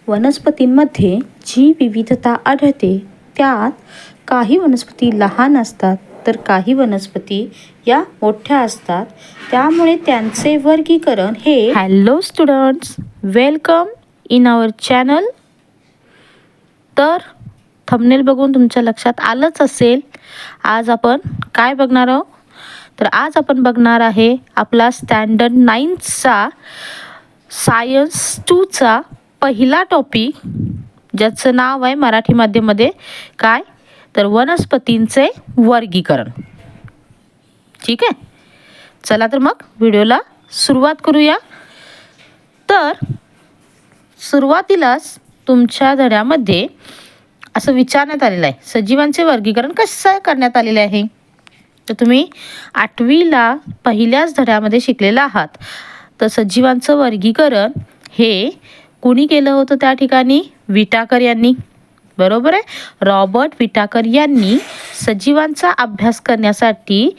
वनस्पतींमध्ये जी विविधता आढळते त्यात काही वनस्पती लहान असतात तर काही वनस्पती या मोठ्या असतात. त्यामुळे त्यांचे वर्गीकरण हे hello students, welcome in our channel. तर थंबनेल बघून तुमच्या लक्षात आलंच असेल आज आपण काय बघणार आहोत. तर आज आपण बघणार आहे आपला स्टँडर्ड 9चा सायन्स 2चा पहिला टॉपिक, ज्याचं नाव आहे मराठी माध्यमामध्ये काय, तर वनस्पतींचे वर्गीकरण. ठीक आहे, चला तर मग व्हिडिओला सुरुवात करूया. तर सुरुवातीलाच तुमच्या धड्यामध्ये असं विचारण्यात आलेलं आहे, सजीवांचे वर्गीकरण कसं करण्यात आलेले आहे. तर तुम्ही 8वीला पहिल्याच धड्यामध्ये शिकलेला आहात. तर सजीवांचं वर्गीकरण हे कुणी केलं होतं त्या ठिकाणी, विटाकर यांनी. बरोबर आहे, रॉबर्ट विटाकर यांनी सजीवांचा अभ्यास करण्यासाठी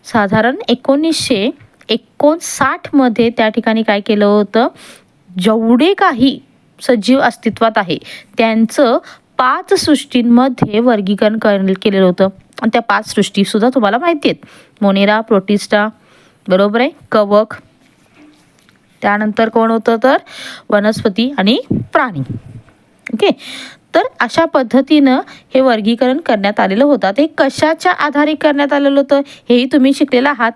साधारण 1959 मध्ये त्या ठिकाणी काय केलं होतं, जेवढे काही सजीव अस्तित्वात आहे त्यांचं 5 सृष्टींमध्ये वर्गीकरण केलेलं होतं. आणि त्या 5 सृष्टीसुद्धा तुम्हाला माहिती आहेत, मोनेरा, प्रोटिस्टा, बरोबर आहे, कवक, त्यानंतर कोण होतं तर वनस्पती आणि प्राणी. ओके, तर अशा पद्धतीनं हे वर्गीकरण करण्यात आलेलं होतं. ते कशाच्या आधारे करण्यात आलेलं होतं हेही तुम्ही शिकलेलं आहात.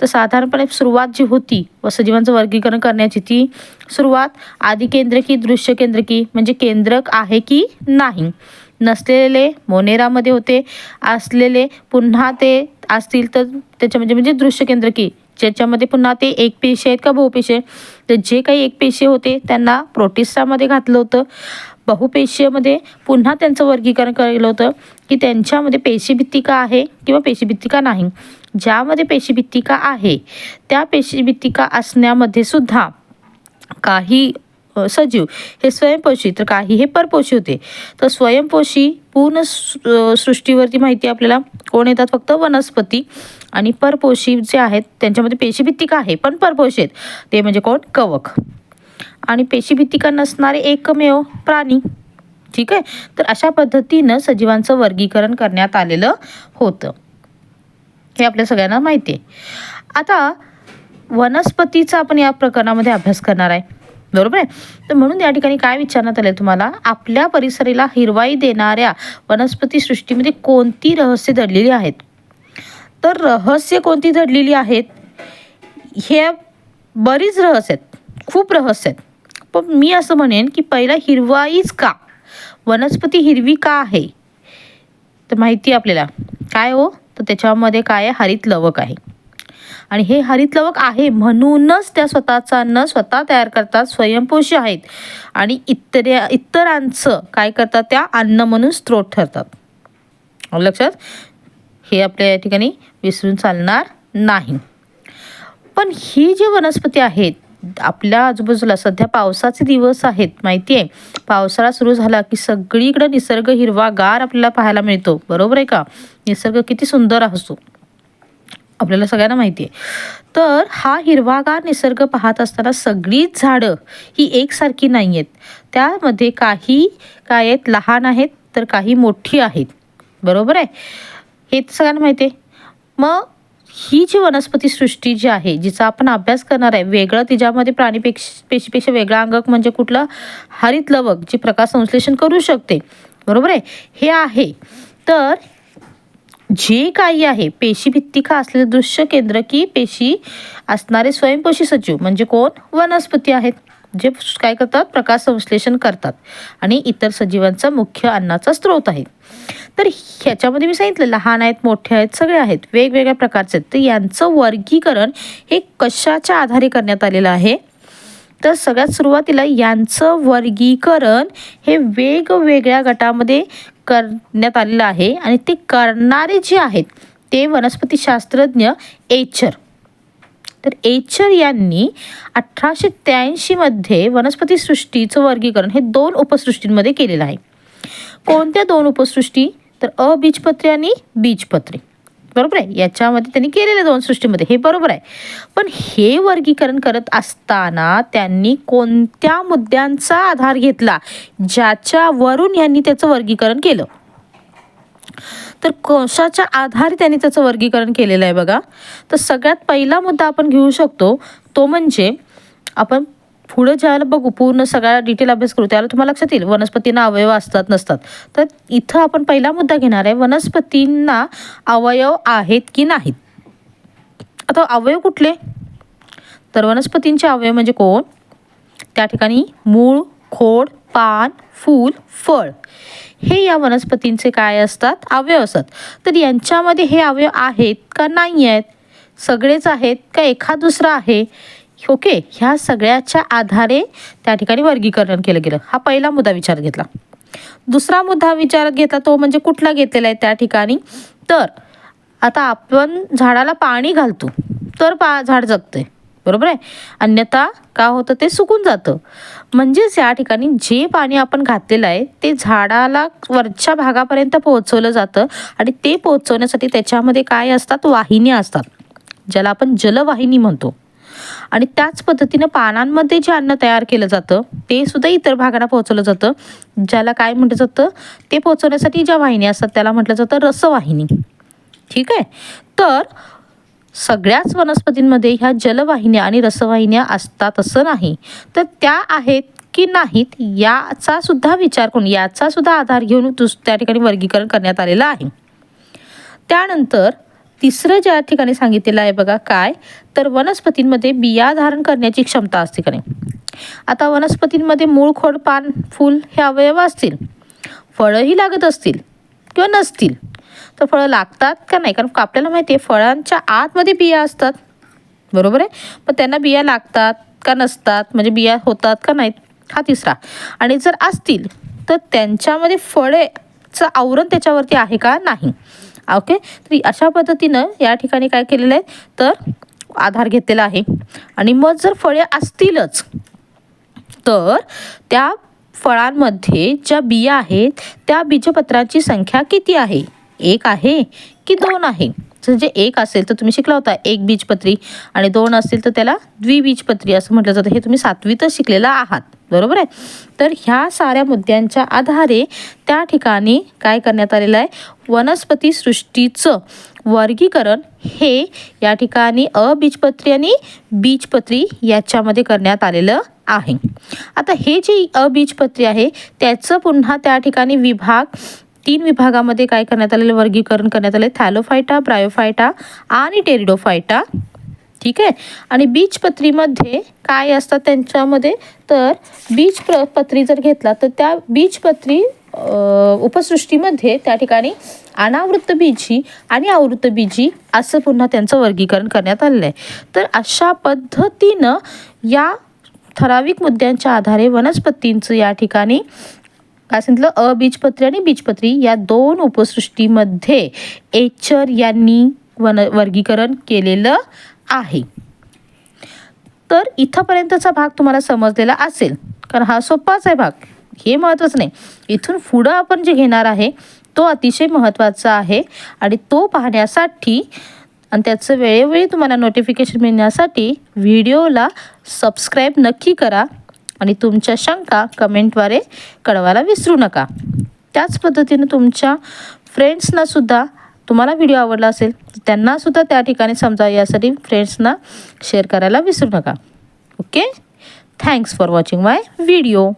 तर साधारणपणे सुरुवात जी होती व सजीवांचं वर्गीकरण करण्याची ती सुरुवात आदिकेंद्रकी, दृश्य केंद्रकी म्हणजे केंद्रक आहे की नाही, नसलेले मोनेरामध्ये होते, असलेले पुन्हा ते असतील तर त्याच्या म्हणजे दृश्य केंद्रकी, ज्याच्यामध्ये पुन्हा ते एकपेशीय आहेत का बहुपेशीय. तर जे काही एकपेशीय होते त्यांना प्रोटिस्टामध्ये घातलं होतं. बहुपेशीयमध्ये पुन्हा त्यांचं वर्गीकरण केलं होतं की त्यांच्यामध्ये पेशीभित्तिका आहे किंवा पेशीभित्तिका नाही. ज्यामध्ये पेशीभित्तिका आहे त्या पेशीभित्तिका असण्यामध्ये सुद्धा काही सजीव हे स्वयंपोषी तर काही हे परपोषी होते. तर स्वयंपोषी पूर्ण सृष्टीवरती माहिती आपल्याला कोण येतात, फक्त वनस्पती. आणि परपोषी जे आहेत त्यांच्यामध्ये पेशीभित्तिका आहे पण परपोषी आहेत, ते म्हणजे कोण, कवक. आणि पेशीभित्तिका नसणारे एकमेव प्राणी. ठीक आहे, तर अशा पद्धतीनं सजीवांचं वर्गीकरण करण्यात आलेलं होतं, हे आपल्या सगळ्यांना माहिती आहे. आता वनस्पतीचा आपण या प्रकरणामध्ये अभ्यास करणार आहे, बरोबर आहे. तर म्हणून या ठिकाणी काय विचारण्यात आलं तुम्हाला, आपल्या परिसराला हिरवाई देणाऱ्या वनस्पती सृष्टीमध्ये कोणती रहस्य दडलेली आहेत. तर रहस्य कोणती दडलेली आहेत, हे बरीच रहस्य आहेत, खूप रहस्य आहेत. पण मी असं म्हणेन की पहिला हिरवाईच का, वनस्पती हिरवी का आहे, तर माहिती आपल्याला काय हो, तर त्याच्यामध्ये काय आहे, हरित लवक आहे. आणि हे हरित लवक आहे म्हणूनच त्या स्वतःचा अन्न स्वतः तयार करतात, स्वयंपोषी आहेत आणि इतरांचं काय करतात, त्या अन्न म्हणून स्त्रोत ठरतात. लक्षात, हे आपल्या या ठिकाणी विसरून चालणार नाही. पण ही जी वनस्पती आहेत आपल्या आजूबाजूला, सध्या पावसाचे दिवस आहेत, माहिती आहे, पावसाळा सुरू झाला की सगळीकडे निसर्ग हिरवागार आपल्याला पाहायला मिळतो. बरोबर आहे का, निसर्ग किती सुंदर असतो आपल्याला सगळ्यांना माहिती आहे. तर हा हिरवागार निसर्ग पाहत असताना सगळीच झाडं ही एकसारखी नाही आहेत, त्यामध्ये काही काय आहेत, लहान आहेत तर काही मोठी आहेत. बरोबर आहे, हे सगळ्यांना माहिती आहे. मग ही जी वनस्पती सृष्टी जी आहे जिचा आपण अभ्यास करणार आहे, वेगळं तिच्यामध्ये पेशीपेक्षा वेगळा अंगक म्हणजे कुठलं, हरित लवक, जी प्रकाश संश्लेषण करू शकते. बरोबर आहे, हे आहे. तर जे काही आहे पेशीभित्तिका असलेले दृश्य केंद्रकी पेशी असणारे स्वयंपोषी सजीव म्हणजे कोण, वनस्पती आहेत, जे काय करतात, प्रकाश संश्लेषण करतात आणि इतर सजीवांचा मुख्य अन्नाचा स्रोत आहे. तर ह्याच्यामध्ये मी सांगितलं लहान आहेत, मोठे आहेत, सगळे आहेत, वेगवेगळ्या प्रकारचे आहेत. तर यांचं वर्गीकरण हे कशाच्या आधारे करण्यात आलेलं आहे, तर सगळ्यात सुरुवातीला यांचं वर्गीकरण हे वेगवेगळ्या गटामध्ये करण्यात आलेलं आहे. आणि ते करणारे जे आहेत ते वनस्पतीशास्त्रज्ञ एचर. तर एचर यांनी 1883 मध्ये वनस्पती सृष्टीचं वर्गीकरण हे 2 उपसृष्टींमध्ये केलेलं आहे. कोणत्या 2 उपसृष्टी, तर अबीजपत्री आणि बीजपत्री. बरोबर आहे. याच्यामध्ये त्यांनी केलेल्या 2 सृष्टीमध्ये हे बरोबर आहे. पण हे वर्गीकरण करत असताना त्यांनी कोणत्या मुद्द्यांचा आधार घेतला ज्याच्यावरून यांनी त्याचं वर्गीकरण केलं? तर कशाच्या आधारे त्यांनी त्याचं वर्गीकरण केलेलं आहे बघा. तर सगळ्यात पहिला मुद्दा आपण घेऊ शकतो तो म्हणजे आपण पुढे ज्याला बघू पूर्ण सगळा डिटेल अभ्यास करू त्याला तुम्हाला लक्षात येईल वनस्पतींना अवयव असतात नसतात. तर इथं आपण पहिला मुद्दा घेणार आहे वनस्पतींना अवयव आहेत की नाहीत. आता अवयव कुठले? तर वनस्पतींचे अवयव म्हणजे कोण? त्या ठिकाणी मूळ, खोड, पान, फूल, फळ हे या वनस्पतींचे काय असतात? अवयव असतात. तर यांच्यामध्ये हे अवयव आहेत का नाही आहेत? सगळेच आहेत का एखाद दुसरा आहे? ओके, ह्या सगळ्याच्या आधारे त्या ठिकाणी वर्गीकरण केलं गेलं. हा पहिला मुद्दा विचारात घेतला. दुसरा मुद्दा विचारात घेतला तो म्हणजे कुठला घेतलेला आहे त्या ठिकाणी? तर आता आपण झाडाला पाणी घालतो तर झाड जगते, बरोबर आहे. अन्यथा का होतं? ते सुकून जातं. म्हणजेच या ठिकाणी जे पाणी आपण घातलेलं आहे ते झाडाला वरच्या भागापर्यंत पोहोचवलं जातं आणि ते पोहोचवण्यासाठी त्याच्यामध्ये काय असतात? वाहिन्या असतात, ज्याला आपण जलवाहिनी म्हणतो. आणि त्याच पद्धतीनं पानांमध्ये जे अन्न तयार केलं जातं ते सुद्धा इतर भागांना पोहोचवलं जातं, ज्याला काय म्हटलं जातं? ते पोहोचवण्यासाठी ज्या वाहिन्या असतात त्याला म्हटलं जातं रसवाहिनी. ठीक आहे. तर सगळ्याच वनस्पतींमध्ये ह्या जलवाहिन्या आणि रसवाहिन्या असतात असं नाही. तर त्या आहेत की नाहीत याचा सुद्धा विचार करून याचा सुद्धा आधार घेऊन त्या ठिकाणी वर्गीकरण करण्यात आलेलं आहे. त्यानंतर तिसरं ज्या ठिकाणी सांगितलेलं आहे बघा काय? तर वनस्पतींमध्ये बिया धारण करण्याची क्षमता असते का नाही. आता वनस्पतींमध्ये मूळ, खोड, पान, फूल हे अवयव असतील, फळंही लागत असतील किंवा नसतील. तर फळं लागतात का नाही? कारण आपल्याला माहिती आहे फळांच्या आतमध्ये बिया असतात, बरोबर आहे. पण त्यांना बिया लागतात का नसतात? म्हणजे बिया होतात का नाहीत? हा तिसरा. आणि जर असतील तर त्यांच्यामध्ये फळेचं आवरण त्याच्यावरती आहे का नाही. ओके, तर अशा पद्धतीनं या ठिकाणी काय केलेलं आहे तर आधार घेतलेला आहे. आणि मग जर फळे असतीलच तर त्या फळांमध्ये ज्या बिया आहेत त्या बीजपत्रांची संख्या किती आहे? 1 आहे की 2 आहे? म्हणजे 1 असेल तर तुम्ही शिकला होता 1 बीजपत्री आणि 2 असेल तर त्याला द्विबीजपत्री असं म्हटलं जातं. हे तुम्ही 7वीतच शिकलेला आहात, बरोबर आहे. तर ह्या साऱ्या मुद्द्यांच्या आधारे त्या ठिकाणी काय करण्यात आलेलं आहे? वनस्पती सृष्टीचं वर्गीकरण हे या ठिकाणी अबीजपत्री आणि बीजपत्री याच्यामध्ये करण्यात आलेलं आहे. आता हे जे अबीजपत्री आहे त्याचं पुन्हा त्या ठिकाणी 3 विभागामध्ये काय करण्यात आलेलं वर्गीकरण करण्यात आले. थॅलोफायटा, ब्रायोफायटा आणि टेरिडोफायटा. ठीक आहे. आणि बीजपत्रीमध्ये काय असतात त्यांच्यामध्ये? तर बीजपत्री जर घेतला तर त्या बीजपत्री उपसृष्टीमध्ये त्या ठिकाणी अनावृत्तबीजी आणि आवृत्तबीजी असं पुन्हा त्यांचं वर्गीकरण करण्यात आलेलं आहे. तर अशा पद्धतीनं या ठराविक मुद्द्यांच्या आधारे वनस्पतींचं या ठिकाणी काय सांगितलं? अबीजपत्री आणि बीजपत्री या 2 उपसृष्टीमध्ये एचर यांनी वर्गीकरण केलेलं आहे. तर इथंपर्यंतचा भाग तुम्हाला समजलेला असेल, कारण हा सोपाच आहे भाग, हे महत्त्वाचं नाही. इथून पुढं आपण जे घेणार आहे तो अतिशय महत्त्वाचा आहे आणि तो पाहण्यासाठी आणि त्याचं वेळोवेळी तुम्हाला नोटिफिकेशन मिळण्यासाठी व्हिडिओला सबस्क्राईब नक्की करा आणि तुमच्या शंका कमेंटद्वारे कळवायला विसरू नका. त्याच पद्धतीने तुमच्या फ्रेंड्सनासुद्धा तुम्हाला व्हिडिओ आवडला असेल तर त्यांनासुद्धा त्या ठिकाणी समजावं यासाठी फ्रेंड्सना शेअर करायला विसरू नका. Okay, thanks for watching my video.